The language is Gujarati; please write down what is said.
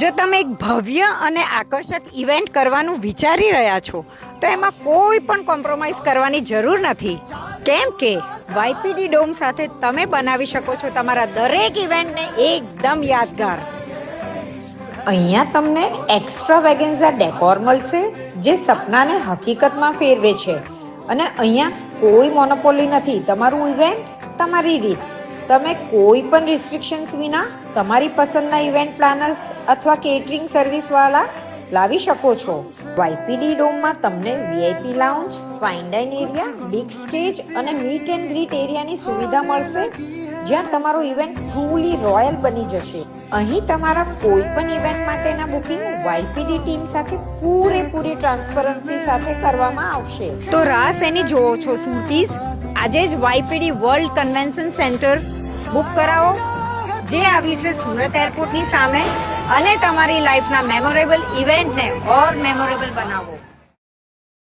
જો તમે એક ભવ્ય અને આકર્ષક ઇવેન્ટ કરવાનું વિચારી રહ્યા છો તો એમાં કોઈ પણ કોમ્પ્રોમાઇઝ કરવાની જરૂર નથી, કેમ કે વાયપીડી ડોમ સાથે તમે બનાવી શકો છો તમારા દરેક ઇવેન્ટને એકદમ યાદગાર. અહીંયા તમને એક્સ્ટ્રા વેગેન્ઝા ડેકોર મળશે જે સપનાને હકીકતમાં ફેરવે છે. અને અહીંયા કોઈ મોનોપોલી નથી. તમારું ઇવેન્ટ તમારી રીત. તમે કોઈ પણ રિસ્ટ્રિક્શન્સ વિના તમારી પસંદના ઇવેન્ટ પ્લાનર્સ અથવા કેટરિંગ સર્વિસવાળા લાવી શકો છો. વાયપીડી ડોમમાં તમને VIP lounge, fine dine area, big stage અને મીટ એન્ડ ગ્રીટ એરિયાની સુવિધા મળશે, જ્યાં તમારો ઇવેન્ટ ટ્રુલી રોયલ બની જશે. અહીં તમારા કોઈ પણ ઇવેન્ટ માટેના બુકિંગ વાયપીડી ટીમ સાથે પૂરેપૂરી ટ્રાન્સપરન્સી સાથે કરવામાં આવશે. તો રાહ શેની જોવો છો સુરતીસ? આજે જ વાયપીડી વર્લ્ડ કન્વેન્શન સેન્ટર બુક કરાવો, જે આવ્યું છે સુરત એરપોર્ટની સામે, અને તમારી લાઈફના મેમોરેબલ ઇવેન્ટને ઓર મેમોરેબલ બનાવો.